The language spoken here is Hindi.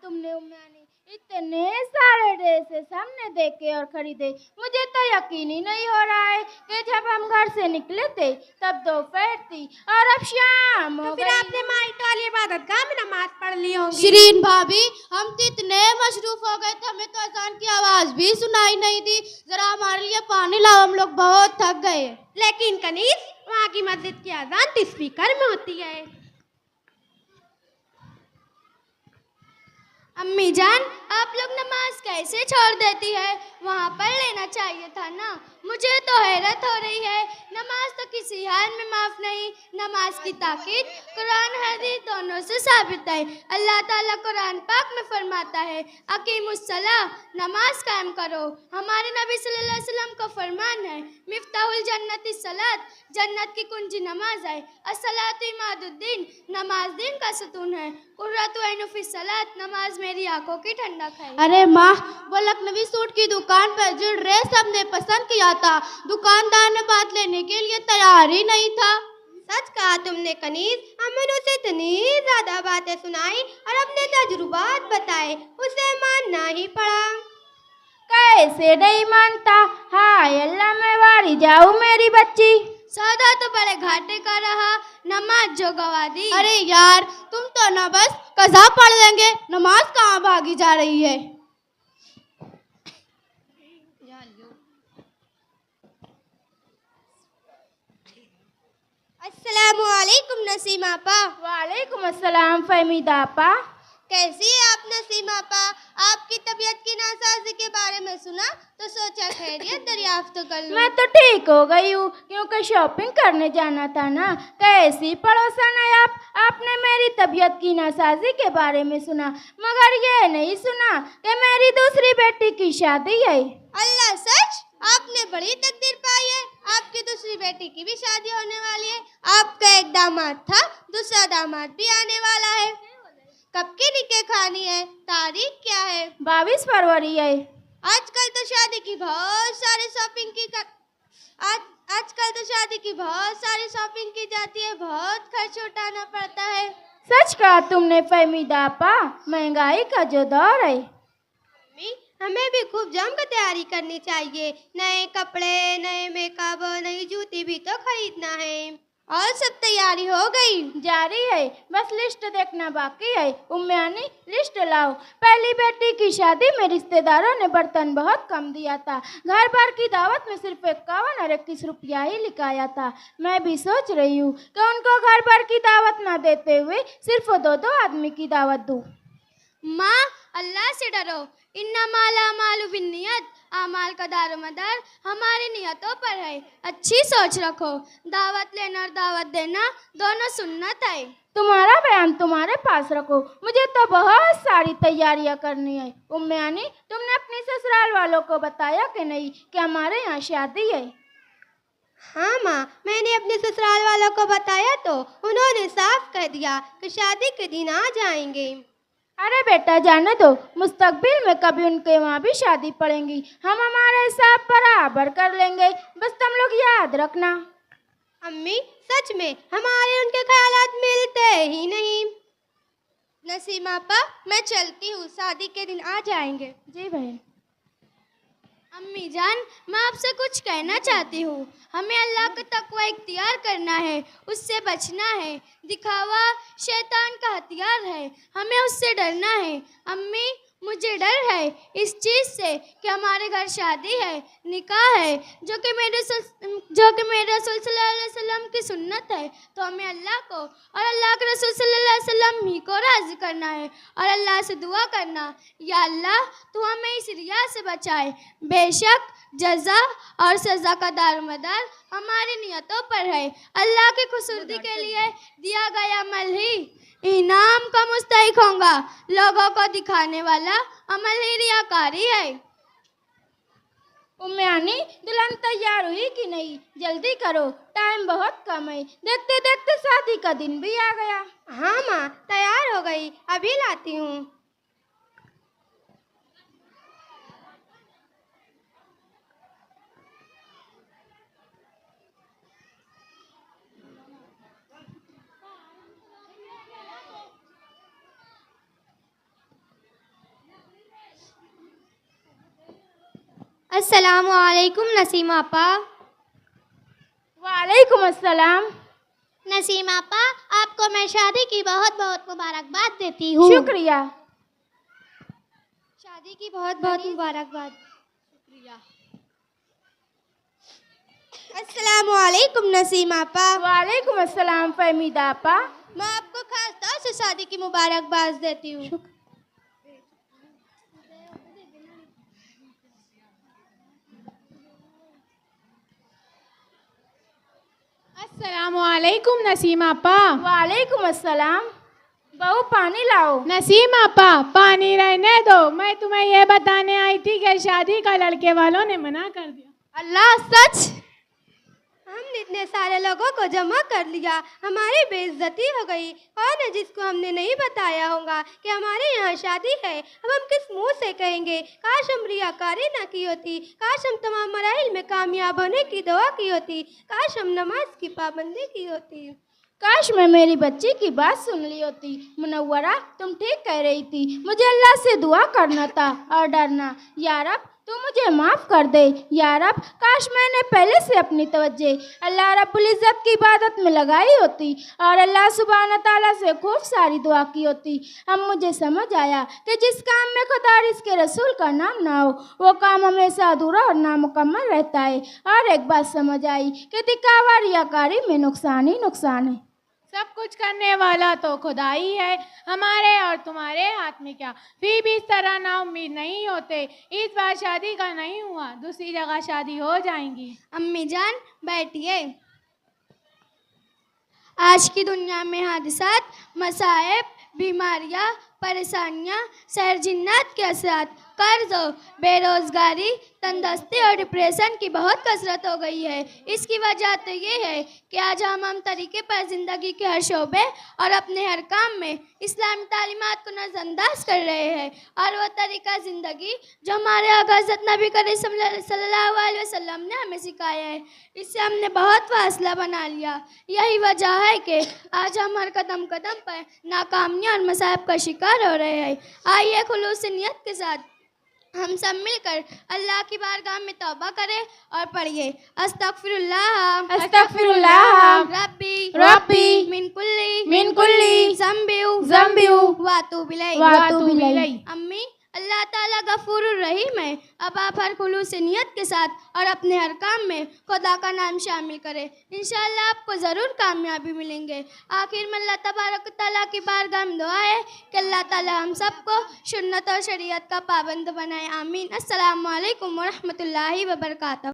तुमने उम्मी इतने सारे ड्रेसेस हमने देखे और खरीदे, मुझे तो यकीन ही नहीं हो रहा है कि जब हम घर से निकले थे तब दोपहर थी और अब शाम हो तो फिर गई। आपने माइट वाली इबादत गाह में नमाज पढ़ ली होगी। शिरीन भाभी, हम तो इतने मशरूफ हो गए थे, हमें तो अजान की आवाज भी सुनाई नहीं दी। जरा हमारे लिए पानी लाओ, हम लोग बहुत थक गए। लेकिन कनीज, वहाँ की मस्जिद की अजान तो स्पीकर में होती है। अम्मी जान, आप लोग नमाज कैसे छोड़ देती है? वहाँ पढ़ लेना चाहिए था ना। मुझे तो हैरत हो रही है, नमाज तो किसी हाल में माफ़ नहीं। नमाज की ताकीद कुरान हदीस दोनों से साबित है। अल्लाह ताला कुरान पाक में फरमाता है, अकीमुस्सलाह, नमाज कायम करो। हमारे नबी सल्लल्लाहु अलैहि वसल्लम का फरमान है, मिफ्ताहुल जन्नति सलात, जन्नत की कुंजी नमाज है। अस्सलातु इमादुद्दीन, नमाज दिन का सुतून है। कुर्रतु ऐनु फी सलात, नमाज मेरी आंखों की ठंडक है। अरे माँ, वो लखनवी सूट की दुकान पर जो ड्रेस हमने पसंद किया था, दुकानदार ने बात लेने के लिए तैयार ही नहीं था। सच कहा तुमने कनीज, हमने उसे इतनी ज्यादा बातें सुनाई और अपने तजुर्बात बताए, उसे मानना ही पड़ा। कैसे नहीं मानता? हाय अल्लाह, मैं वारी जाऊँ मेरी बच्ची। सौदा तो बड़े घाटे का रहा, नमाज जो गवा दी। अरे यार, तुम तो ना बस कज़ा पढ़ लेंगे, नमाज कहाँ भागी जा रही है। अस्सलामुअलैकुम नसीमा आपा। वालेकुम अस्सलाम फहमीदा आपा। कैसी है आप नसीमा आपा? आपकी तबीयत की नासाजी के बारे में सुना तो सोचा खैरियत दरियाफ्त कर लूं। मैं तो ठीक हो गई हूँ, क्योंकि शॉपिंग करने जाना था ना। कैसी पड़ोसन है आप? आपने मेरी तबीयत की नासाजी के बारे में सुना, मगर ये नहीं सुना कि मेरी दूसरी बेटी की शादी है। अल्लाह सच, आपने बड़ी तकदीर पाई है। आपकी दूसरी बेटी की भी शादी होने वाली है। आपका एक दामाद था, दूसरा दामाद भी आने वाला है। कब की निकाह खानी है? तारीख क्या है? 22 फरवरी है। आजकल तो शादी की बहुत सारी शॉपिंग की आजकल तो शादी की बहुत सारी शॉपिंग की जाती है, बहुत खर्च उठाना पड़ता है। सच कहा तुमने फहमीदा आपा, महंगाई का जो दौर है। हमें भी खूब जमकर तैयारी करनी चाहिए। नए कपड़े, नए मेकअप, नई जूती भी तो खरीदना है। और सब तैयारी हो गई? जारी है, बस लिस्ट देखना बाकी है। उम्मी लिस्ट लाओ। पहली बेटी की शादी में रिश्तेदारों ने बर्तन बहुत कम दिया था। घर भर की दावत में सिर्फ 51 और 21 रुपया ही लिखाया था। मैं भी सोच रही हूँ कि उनको घर भर की दावत ना देते हुए सिर्फ 2-2 आदमी की दावत दूँ। माँ, अल्लाह से डरो। इन्नमाल अमालु बिन्नियत, अमाल का दारोमदार हमारी नियतों पर है। अच्छी सोच रखो। दावत लेना और दावत देना दोनों सुन्नत है। तुम्हारा बयान तुम्हारे पास रखो, मुझे तो बहुत सारी तैयारियां करनी है। उम्मी, तुमने अपने ससुराल वालों को बताया कि नहीं कि हमारे यहाँ शादी है? हाँ माँ, मैंने अपने ससुराल वालों को बताया तो उन्होंने साफ कह दिया कि शादी के दिन आ जाएंगे। अरे बेटा, जाने दो, मुस्तकबिल में कभी उनके वहाँ भी शादी पड़ेंगी, हम हमारे हिसाब बराबर कर लेंगे। बस तुम लोग याद रखना। अम्मी, सच में हमारे उनके ख्यालात मिलते ही नहीं। नसीमा आपा, मैं चलती हूँ, शादी के दिन आ जाएंगे। जी बहन। अम्मी जान, मैं आपसे कुछ कहना चाहती हूँ। हमें अल्लाह का तकवा इख्तियार करना है, उससे बचना है। दिखावा शैतान का हथियार है, हमें उससे डरना है। अम्मी, मुझे डर है इस चीज़ से कि हमारे घर शादी है, निकाह है, जो कि मेरे रसूल सल्लल्लाहु अलैहि वसल्लम की सुन्नत है। तो हमें अल्लाह को और अल्लाह के रसूल सल्लल्लाहु अलैहि वसल्लम ही को राज़ी करना है और अल्लाह से दुआ करना, या अल्लाह तू हमें इस रिया से बचाए। बेशक जज़ा और सज़ा का दारोमदार हमारी नियतों पर है। अल्लाह की खुशनुदी के लिए दिया गया अमल ही इनाम का मुस्तहिक होगा। लोगों को दिखाने वाला अमल ही रियाकारी है। उम्मी, दुल्हन तैयार हुई कि नहीं? जल्दी करो, टाइम बहुत कम है। देखते देखते शादी का दिन भी आ गया। हाँ माँ, तैयार हो गई, अभी लाती हूँ। अस्सलामु अलैकुम नसीम आपा। वालेकुम अस्सलाम। नसीम आपा, आपको मैं शादी की बहुत बहुत मुबारकबाद देती हूँ। शुक्रिया। शादी की बहुत बहुत मुबारकबाद। अस्सलाम वालेकुम नसीम आपा। वालेकुम अस्सलाम फहमीदा आपा। मैं आपको खास तौर से शादी की मुबारकबाद देती हूँ। अस्सलामु अलैकुम नसीम आपा। वालेकुम अस्सलाम। बहू पानी लाओ। नसीम आपा, पानी रहने दो, मैं तुम्हें ये बताने आई थी कि शादी का लड़के वालों ने मना कर दिया। अल्लाह सच? हमने इतने सारे लोगों को जमा कर लिया, हमारी बेइज्जती हो गई। कौन है जिसको हमने नहीं बताया होगा कि हमारे यहाँ शादी है? अब हम किस मुंह से कहेंगे? काश हम रियाकारी ना की होती, काश हम तमाम मराइल में कामयाब होने की दुआ की होती, काश हम नमाज की पाबंदी की होती। काश मैं मेरी बच्ची की बात सुन ली होती। मुनव्वरा, तुम ठीक कह रही थी, मुझे अल्लाह से दुआ करना था और डरना। या रब, तू मुझे माफ़ कर दे। या रब, काश मैंने पहले से अपनी तवज्जो अल्लाह रब्बुल इज़्ज़त की इबादत में लगाई होती और अल्लाह सुब्हान ताला से खूब सारी दुआ की होती। अब मुझे समझ आया कि जिस काम में खुदा और इसके रसूल का नाम ना हो, वो काम हमेशा अधूरा और नामुकम्मल रहता है। और एक बात समझ आई कि दिखावा रियाकारी में नुकसान ही नुकसान है। सब कुछ करने वाला तो खुदा ही है, हमारे और तुम्हारे हाथ में क्या। फिर भी इस तरह ना उम्मीद नहीं होते। इस बार शादी का नहीं हुआ, दूसरी जगह शादी हो जाएंगी। अम्मी जान बैठिए। आज की दुनिया में हादिसात, मसाइब, बीमारियां, परेशानियां, सहर जिन्नात के असरात, कर्ज, बेरोजगारी, तंदुरुस्ती और डिप्रेशन की बहुत कसरत हो गई है। इसकी वजह तो ये है कि आज हम तरीके पर ज़िंदगी के हर शोबे और अपने हर काम में इस्लामी तालीमात को नज़रअंदाज कर रहे हैं। और वो तरीका ज़िंदगी जो हमारे आका हज़रत नबी करीम सल्लल्लाहु अलैहि वसल्लम ने हमें सिखाया है, इससे हमने बहुत फासला बना लिया। यही वजह है कि आज हम हर कदम कदम पर नाकामियाँ और मसाइब का शिकार हो रहे हैं। आइए खुलूस नियत के साथ हम सब मिलकर अल्लाह की बारगाह में तौबा करें और पढ़िए अस्तगफिरुल्लाह अस्तगफिरुल्लाह रब्बी रब्बी मिन मिन कुल्ली ज़म्बियु वातूब इलैहि। वातूब इलैहि। अम्मी, अल्लाह ताला गफूरुर रहीम है। अब आप हर खुलूस नियत के साथ और अपने हर काम में खुदा का नाम शामिल करें, इंशाअल्लाह आपको ज़रूर कामयाबी मिलेंगे। आखिर में अल्लाह तबारक ताला की बारगाह में दुआ है कि अल्लाह ताला हम सबको सुन्नत और शरीयत का पाबंद बनाए। आमीन। अस्सलामु अलैकुम व रहमतुल्लाहि व बरकातहू।